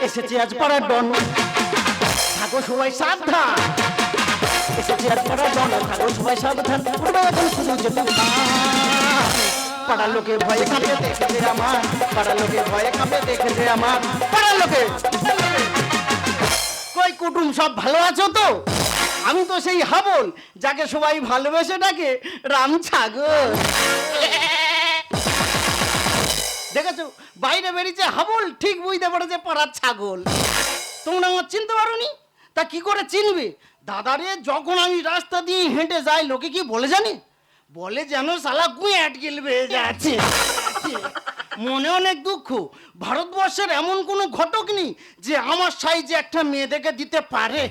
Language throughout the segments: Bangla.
এসেছে আজ পাড়ার ডন, থাকো সবাই সাবধান। এসেছে আজ পাড়ার ডন, থাকো সবাই সাবধান। উঠবে এখন শুধু যে তুফান। পাড়ার লোকে ভয়ে কাঁপে দেখেছে আমার, পাড়ার লোকে ভয়ে কাঁপে দেখেছে আমার, পাড়ার লোকে। কই কুটুম সব ভালো আছো তো? আমি তো সেই হাবল যাকে সবাই ভালোবেসে ডাকে রাম ছাগল। দেখেছো বাইরে বেরিয়েছে হাবল, ঠিক বুঝতে পারছে পাড়ার ছাগল। তোমরা আমার চিনতে পারোনি? তা কি করে চিনবে? দাদারে যখন আমি রাস্তা দিয়ে হেঁটে যাই লোকে কি বলে জানি? বলে যেন শালা গুঁয়াট গিলবে যাচ্ছে। মনে অনেক দুঃখ, ভারতবর্ষের এমন কোনো ঘটক নেই যে আমার সাইজে একটা মেয়ে দেখে দিতে পারে।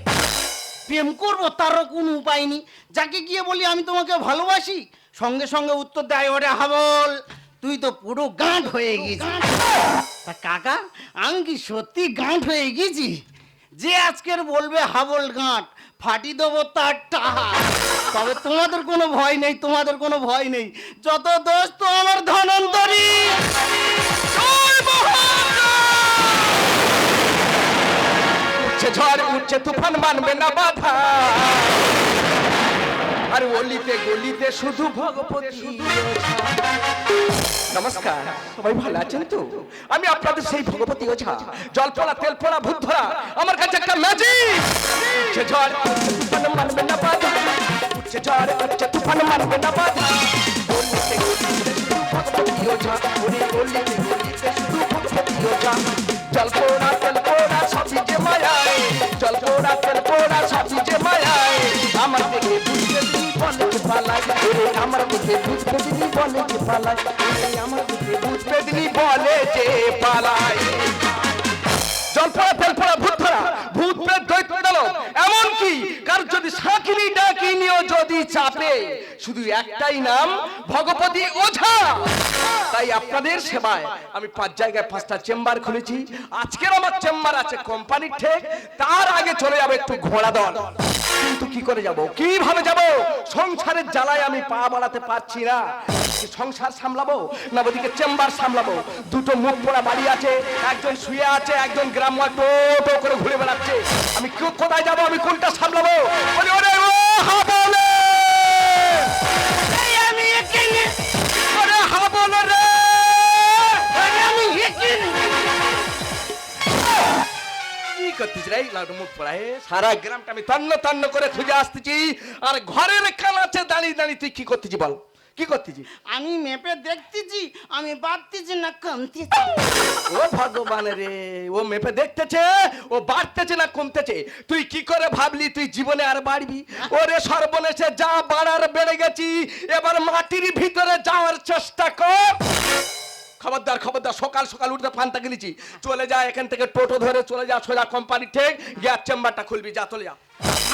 প্রেম করবো তারও কোনো উপায় নেই। যাকে গিয়ে বলি আমি তোমাকে ভালোবাসি, সঙ্গে সঙ্গে উত্তর দেয় ওরে হাবল তুই তো পুরো গাঁট হয়ে গেছিস। তা কাকা আমি কি সত্যি গাঁট হয়ে গেছি? যে আজকের বলবে হাবল গাঁট ফাটি দেবো তার টাহা। তবে তোমাদের কোনো ভয় নেই, তোমাদের কোনো ভয় নেই। যত দোষ তো আমার ধনন্তরী। উঠছে ঝড় উঠছে তুফান মানবে না বাধা, আর অলিতে গলিতে শুধু ভগবতী। নমস্কার, সবাই ভালো আছেন তো? আমি আপনাদের সেই ভগবতী ওঝা, জল পড়া তেল পড়া ভূত ধরা আমার কাছে একটা ম্যাজিক। উঠছে ঝড় উঠছে তুফান মানবে না বাধা, উঠছে ঝড় উঠছে তুফান মানবে না বাধা। অলিতে গলিতে শুধু ভগবতী ওঝা, ওরে অলিতে গলিতে শুধু ভগবতী ওঝা। জল পোড়া তেল পোড়া সবই যে মায়ায়, জল পোড়া তেল পোড়া সবই যে মায়ায়। আমার দেখে বুঝতে দিন বলে যে পালাই, ওরে আমার দেখে বুঝতে দিন বলে যে পালাই, ওরে আমার দেখে বুঝতে দিন বলে যে পালাই। জল পোড়া তেল পোড়া ভূত ধরা, ভূত প্রেত দৈত্য দানব এমনকি কার যদি সাকিনি ডাকিনিও যদি চাপে, শুধু একটাই নাম ভগবতী ওঝা। তাই আপনাদের সেবায় আমি 5 জায়গায় 5টা চেম্বার খুলেছি। আজকের আমার চেম্বার আছে কোম্পানির ঠেক, তার আগে চলে যাবে একটু ঘোড়া দল। কিন্তু কি করে যাব, কিভাবে যাব? সংসারের জ্বালায় আমি পা বাড়াতে পারছি না। সংসার সামলাবো না ওদিকে চেম্বার সামলাবো? দুটো মুখ পোড়া বাড়ি আছে, একজন শুয়ে আছে, একজন গ্রাম্য টোটো করে ঘুরে বেড়াচ্ছে। আমি কোথায় যাব? আমি কোনটা সামলাবো? বলি ওরে ও হাবলে, আমি এখানে, ওরে হাবলে রে, আমি এখানে। কি করতেছি রে লাউড মুখ পড়ায়? সারা গ্রামটা আমি তন্ন তন্ন করে খুঁজে আসতেছি, আর ঘরের কানাচে দাঁড়িয়ে দাঁড়িয়ে তুই কি করতেছি বল? কি করতেছি? আমি মেপে দেখতেছি আমি বাড়তেছি না কমতেছি। ও ভগবান রে, ও মেপে দেখতেছে ও বাড়তেছে না কমতেছে? তুই কি করে ভাবলি তুই জীবনে আর বাড়বি? ওরে সর্বনেশে যা বাড়ার বেড়ে গেছি, এবার মাটির ভিতরে যাওয়ার চেষ্টা কর। খবরদার খবরদার, সকাল সকাল উঠতে ফান্তা গেলেছি। চলে যা এখান থেকে, টোটো ধরে চলে যা সোজা কোম্পানি ঠেক, গ্যাস চেম্বারটা খুলবি, যা চলে যা।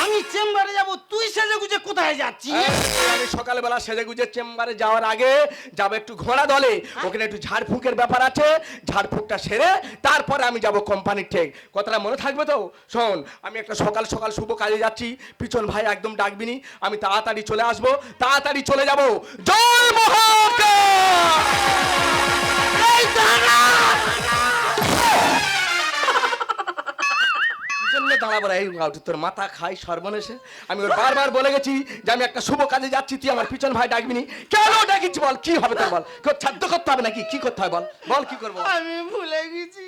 আমি চেম্বারে যাব, তুই সেজে গুজে কোথায় যাচ্ছিস? আমি সকালবেলা সেজে গুজে চেম্বারে যাওয়ার আগে যাবো একটু ঘোড়া দলে, ওখানে একটু ঝাড়ফুঁকের ব্যাপার আছে, ঝাড়ফুঁকটা সেরে তারপরে আমি যাব কোম্পানির ঠেক। কথাটা মনে থাকবে তো? শোন, আমি একটা সকাল সকাল শুভ কাজে যাচ্ছি, পিছন ভাই একদম ডাকবিনি, আমি তাড়াতাড়ি চলে আসবো, তাড়াতাড়ি চলে যাব। জয় মহাকাল! এই দাঁড়া! দাঁড়াবো না, এই তোর মাথা খাই সর্বনেশে। আমি ওর বারবার বলে গেছি যে আমি একটা শুভ কাজে যাচ্ছি, তুই আমার পিছন ভাই ডাকবিনি। কেন ডাকিছি বল? কি হবে তোর বল? ছাদ্য করতে হবে নাকি? কি করতে হয় বল? বল কি করবো? আমি ভুলে গেছি।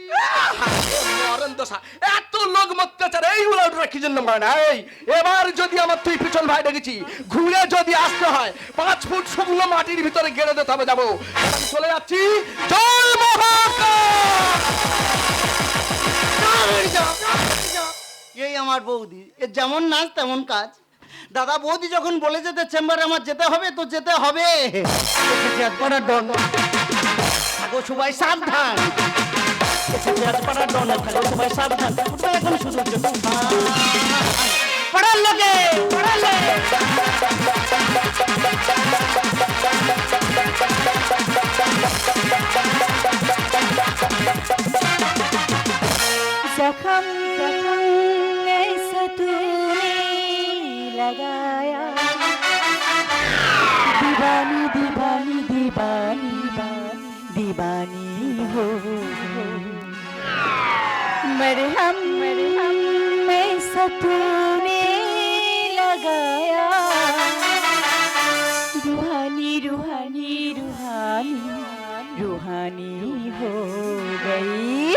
এত লোক অত্যাচার এইগুলো কি জন্য মানে না? এই এবার যদি আমার তুই পিছন ভাই ডেকেছি, ঘুরে যদি আসতে হয় 5 ফুট শুকনো মাটির ভিতরে গেড়ে দিতে হবে, যাবো। আমি চলে যাচ্ছি। জয় এই আমার বৌদি, এ যেমন নাচ তেমন কাজ। দাদা বৌদি যখন বলে যেতে চেম্বারে আমার যেতে হবে তো যেতে হবে। থাকো সবাই সাবধান, সবাই সাবধান। এখন শুধু পড়ার লোকে जख्म जख्म ऐसा तूने लगाया, दीवानी दीवानी दीवानी दीवानी हो। मरहम ऐसा तूने लगाया रूहानी रूहानी रूहानी रूहानी हो गई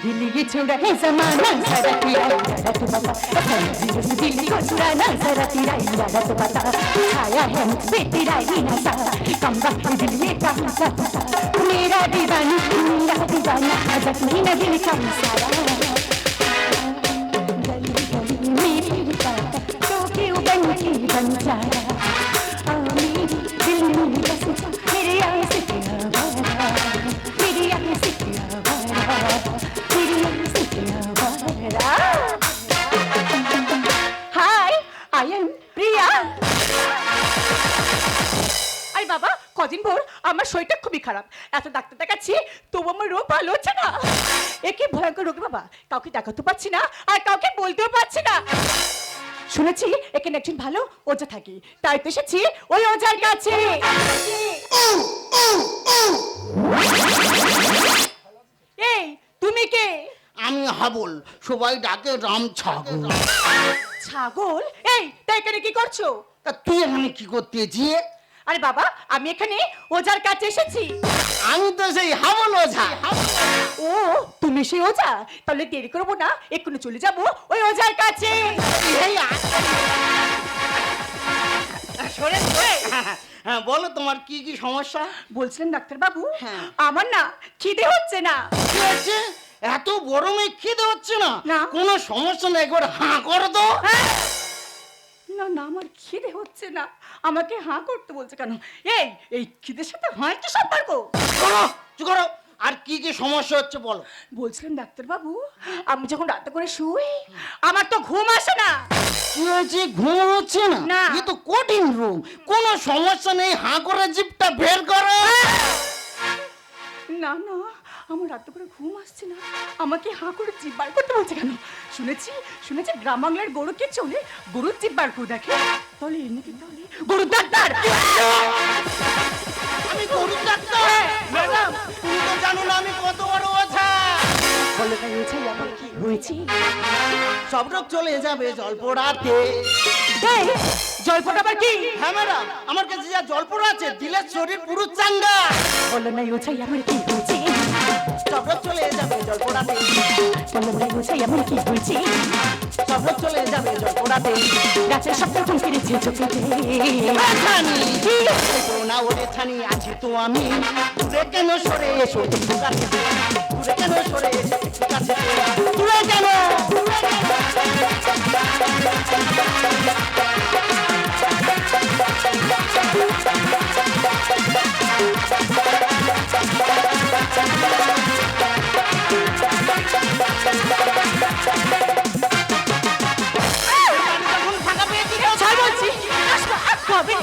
दिल ये छोड़ा है जमाना सारा तेरा इरादा तो बता दिल को चुराना जरा तेरा इरादा तो बता छाया है मुझ पे तेरा ही नशा कम वक्त दिल में कहाँ सा मेरा दीवाना आदत नहीं न दिल का सारा गली गली मेरी बात तो क्यों बन के बन जाया मेरी दिल में बस जा मेरे आस क्या भरा मेरी आस क्या भरा मेरी आस क्या भरा हाय आई एम प्रिया আই বাবা কদিন ভোর আমার শরীরটা খুবই খারাপ এত ডাক্তার দেখাচ্ছি তবু আমার রোগ ভালো হচ্ছে না এ কি ভয়ঙ্কর রোগ বাবা কাউকে দেখাতে পারছি না আর কাউকে বলতেও পারছি না শুনেছি এখানে একজন ভালো ওঝা থাকে তাই তো এসেছি ওই ওঝার কাছে এই তুমি কে আমি হাবল, সবাই ডাকে রাম ছাগল। ছাগল এই তাই এখানে কি করছো তা তুই এখানে কি করতে এসেছিস? আরে বাবা আমি এখানে ওঝার কাছে এসেছি আমি তো সেই হাবল ওঝা। ও তুমি সেই ওঝা তাহলে দেরি করবো না এক্ষুনি চলে যাবো ওই ওঝার কাছে এই আ- সরে সরে হ্যাঁ বলো তোমার কি কি সমস্যা? বলছিলেন ডাক্তার বাবু হ্যাঁ। আমার না খিদে হচ্ছে না কি হচ্ছে? এত গরমে খিদে হচ্ছে না? না। কোনো সমস্যা নেই, একবার হাঁ করো তো। না না আমার খিদে হচ্ছে না আমাকে হাঁ করতে বলছে কেন এই এই খিদের সাথে হাঁ কি সম্পর্ক করো, চুপ করো। আর কি কি সমস্যা হচ্ছে বলো? বলছিলেন ডাক্তার বাবু আমি যখন রাতে করে শুই আমার তো ঘুম আসে না কি হয়েছে? ঘুম হচ্ছে না? না। এ তো কঠিন রোগ। কোনো সমস্যা নেই, হাঁ করে জিভটা বের করো। না না আমার রাতে করে ঘুম আসছে না আমাকে হাঁ করে জিভ বার করতে বলছে কেন শুনেছি শুনেছি গ্রাম বাংলার গরুকে চলে গরুর জিভ বার করে দেখে তাহলে এমনি কি তাহলে গরুর ডাক্তার আমি গরুর ডাক্তার? ম্যাডাম তুমি তো জানো না আমি কত বড় ওঝা। বলে তাই হয়েছে আমার কি হয়েছে সব রোগ চলে যাবে জল পোড়াতে। এই, জল ফোটাবার কি হ্যাঁ ম্যাডাম, আমার কাছে যা জল পোড়া আছে দিলের শরীর পুরো চাঙ্গা। বলো না ওছাই আমার কি হয়েছে সব রোগ চলে যাবে জল পোড়াতে। বলো না ওছাই আমার কি হয়েছে সব রোগ চলে যাবে জল পোড়াতে। গাছের সব রকম ফিরেছে চোখেতে ছানি তো না ওরে ছানি আছি তো আমি। দূরে কেন সরে এসো একটু কাছে, দূরে কেন সরে এসো একটু কাছে, দূরে কেন? যখন ফাঁকা পেয়েছি ছাড় বলছি আসবো কবে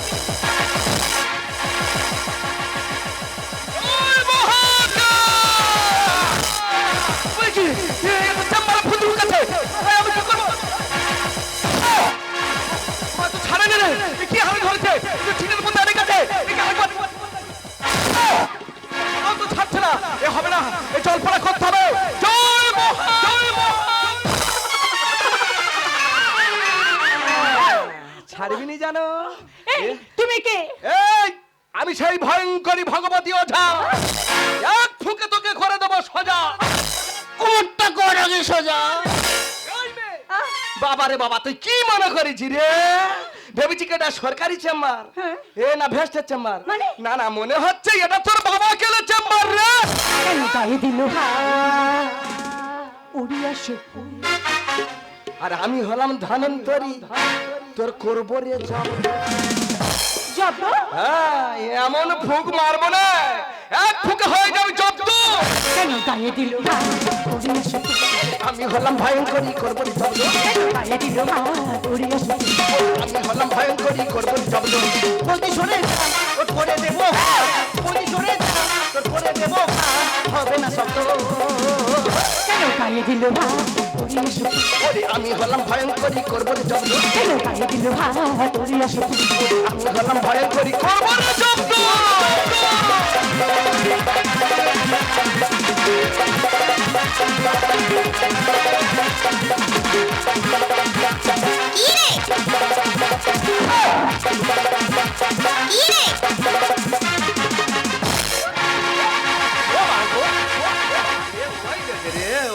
ছাড়বিনি জানো? এই তুমি কে এই আমি সেই ভয়ঙ্করী ভগবতী ওঝা, এক ফুকে তোকে করে দেবো সোজা। কোনটা করে গে সোজা? বাবারে বাবা, তুই কি মনে করেছি রে? ভেবেছি কি এটা সরকারি চেম্বার? হ্যাঁ। এ না ভেস্টের চেম্বার? মানে? না না, মনে হচ্ছে এটা তোর বাবা কেলে চেম্বার রে। কেন গায়ে দিল উড়িয়া সে আর আমি হলাম ধনন্তরী, তোর করবো রে জব। জব হ্যাঁ, এমন ফুক মারবো না, এক ফুকে হয়ে যাবে জব্দ। কেন গায়ে দিল উড়িয়া সে আমি হলাম ভয়ঙ্করী করবো জব্দ গায়ে দিল হাত উড়ে আসে আমি হলাম ভয়ঙ্করী করবো জব্দ বৌদি সরে যা, ওর করে দেবো বৌদি সরে যা, তোর করে দেবো হবে না শব্দ কেন গায়ে দিল হাত উড়ে আসে ওরে আমি হলাম ভয়ঙ্করী করবো জব্দ কেন গায়ে দিল হাত উড়ে আসে আমি হলাম ভয়ঙ্করী করবো জব্দ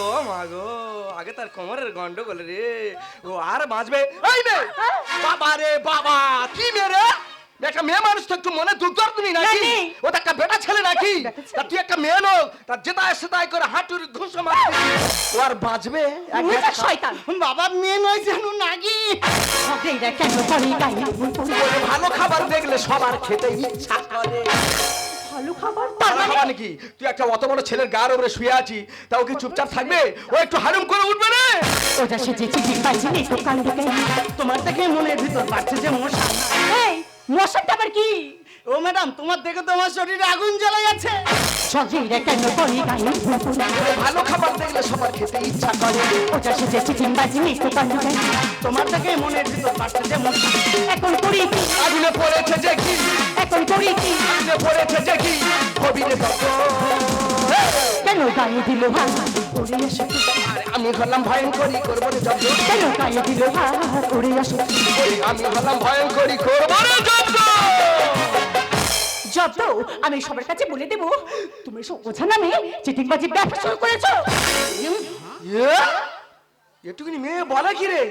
ও মাগো আগে তার কোমরের গন্ডগোল রে ও আর বাঁচবে এই নে বাবা রে বাবা কি মেরে একটা মেয়ে মানুষ তো একটু মনে দুঃখ তুমি নাকি নাকি? ও তো একটা বেটা ছেলে নাকি বেটা ছেলে? তা তুই একটা মেয়ে নো তার যেটা আসে তাই করে হাঁটুর ঘুষ মারবি ও আর বাঁচবে মুখা শয়তান বাবা মেয়ে নয় জানো নাকি ঝগড়েরা কেন করে গায়ে আগুন পড়ে ওরে ভালো খাবার দেখলে সবার খেতে ইচ্ছা করে ভালো খাবার তার তার মানে মানে কি তুই একটা অত বড় ছেলের গার উপরে শুয়ে আছি তা ওকে চুপচাপ থাকবে ও একটু হারুম করে উঠবে রে ওটা সেজে চিঠি পাইছি নেই তো কান্ড গায়ে তোমার দেখে মনের ভিতর বাড়ছে যে মশা এই মশাটা আবার কি ও ম্যাডাম তোমার দেখে তো আমার শরীরে আগুন জ্বলে গেছে ঝগড়েরা কেন করে গায়ে আগুন পড়ে ওরে ভালো খাবার দেখলে সবার খেতে ইচ্ছা করে ওটা সেজে চিঠি পাইছি নেই তো কান্ড গায়ে তোমার দেখে মনের ভিতর বাড়ছে যে মশা এখন করি কি আগুনে পড়েছে যে কি এখন করি কি আগুনে পড়েছে যে কি কবিরে দত্ত কেন গায়ে দিল হাত উড়ে আসে আরে আমি হলাম ভয়ঙ্করী করবো রে জব্দ কেন গায়ে দিল হাত উড়ে আসে আমি হলাম ভয়ঙ্করী করবো রে জব্দ জব্দ আমি সবার কাছে বলে দেবো তুমি সব ওঝা নামে চিটিংবাজি ব্যবসা শুরু করেছো এটুকুনি মেয়ে বলে কি রে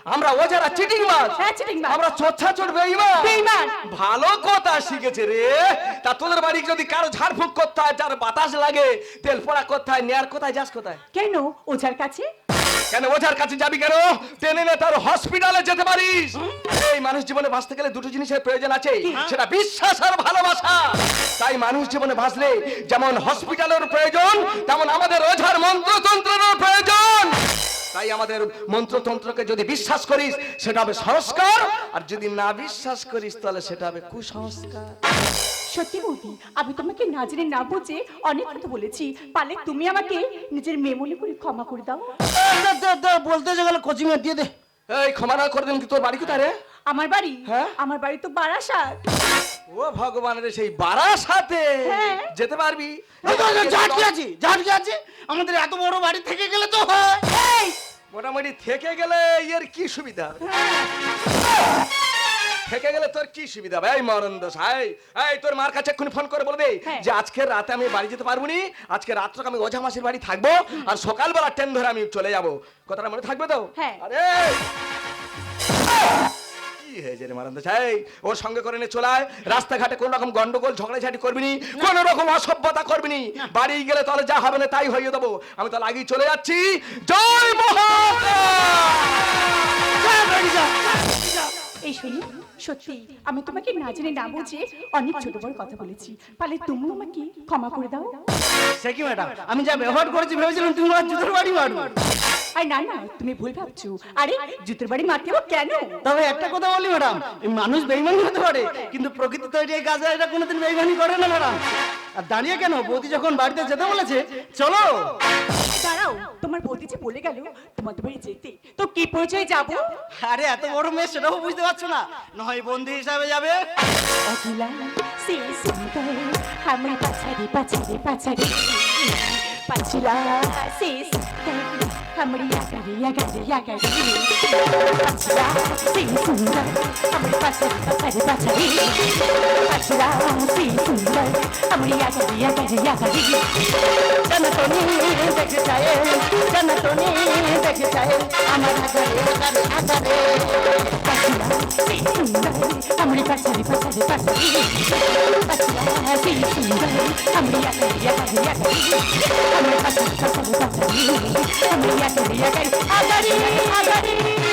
আমরা ও যারা চিটিং মাছ হ্যাঁ চিটিংবাজ আমরা চোচ্ছা চোর বেইমান বেঈমান ভালো কথা শিখেছে রে তা তোদের বাড়ি যদি কারো ঝাড়ফুঁক করতে হয় যার বাতাস লাগে তেল পড়া করতে হয় নেয়ার কোথায় যাস কোথায় কেন ওঝার কাছে কেন ওঝার কাছে যাবি কেন টেনে নে তার হসপিটালে যেতে পারিস এই মানুষ জীবনে বাঁচতে গেলে দুটো জিনিসের প্রয়োজন আছে সেটা বিশ্বাস আর ভালোবাসা তাই মানুষ জীবনে বাঁচলে যেমন হসপিটালের প্রয়োজন তেমন আমাদের ওঝার মন্ত্রতন্ত্রেরও প্রয়োজন তাই আমাদের মন্ত্রতন্ত্রকে যদি বিশ্বাস করিস সেটা হবে সংস্কার আর যদি না বিশ্বাস করিস তাহলে সেটা হবে কুসংস্কার সত্যি বৌদি আমি তোমাকে না জেনে না বুঝে অনেক কথা বলেছি পারলে তুমি আমাকে নিজের মেয়ে মনে করে ক্ষমা করে দাও বলতে যে গেলে কোচিং এ দিয়ে দে এই ক্ষমা না করে দিন কি তোর বাড়ি কোথায় রে আমার বাড়ি হ্যাঁ? আমার বাড়ি তো বারাসাত ও ভগবানের সেই বারাসাতে হ্যাঁ। যেতে পারবি ঝাটকে আছি ঝাটকে আছে আমাদের এত বড় বাড়ি থেকে গেলে তো হয় এই মোটামুটি থেকে গেলে এর কি সুবিধা থেকে গেলে তোর কি সুবিধা ভাই মরন্দ সাই এই তোর মার কাছে এক্ষুনি ফোন করে বলে দে হ্যাঁ। যে আজকে রাতে আমি বাড়ি যেতে পারবো নি আজকে রাত্রে আমি ওঝা মাসির বাড়ি থাকবো আর সকালবেলা ট্রেন ধরে আমি চলে যাব কথাটা মনে থাকবে তো হ্যাঁ। আরে কি হয়েছে রে মারন্দ সাই ওর সঙ্গে করে নিয়ে চলায় রাস্তাঘাটে কোন রকম গন্ডগোল ঝগড়াঝাটি করবি নি কোন রকম অসভ্যতা করবি নি বাড়ি গেলে তাহলে যা হবে না তাই হয়ে দেবো আমি তাহলে আগেই চলে যাচ্ছি জয় এই শুনি সত্যি আমি তোমাকে না জেনে না বুঝে অনেক ছোট বড় কথা বলেছি পারলে তুমি আমাকে ক্ষমা করে দাও সে কি ম্যাডাম আমি যা ব্যবহার করেছি ভেবেছিলাম তুমি আমার জুতোর বাড়ি মারবো আর না না তুমি ভুল ভাবছো আরে জুতোর বাড়ি মারতে হবে কেন তবে একটা কথা বলি ম্যাডাম মানুষ বেইমানি হতে পারে কিন্তু প্রকৃতি তৈরি এই কাজে এটা কোনোদিন বেইমানি করে না ম্যাডাম আর দাঁড়িয়ে কেন বৌদি যখন বাড়িতে যেতে বলেছে চলো দাঁড়াও তোমার বৌদি যে বলে গেল তোমাদের বাড়ি যেতে তো কি পরিচয় যাবো আরে এত বড় মেয়ে সেটাও বুঝতে পারছো না নয় বন্ধু হিসাবে যাবে अगला से सुंदर हमें पछाड़ी पछाड़ी पछाड़ी पछला से सुंदर हमारी आगरी आगरी आगरी पछला से सुंदर हमें पछाड़ी पछाड़ी पछाड़ी पछला से सुंदर हमारी आगरी आगरी आगरी जनतोनी देख जाए जनतोनी देख जाए हमारा आगरी आगरी आगरी पछला से सुंदर हमारी पछाड़ी पछाड़ी पछाड़ी पछला से सुंदर हमारी आगरी आगरी आगरी हमारे पछाड़ी पछाड़ी पछाड़ी हमारी आगरी आगरी आगरी आगरी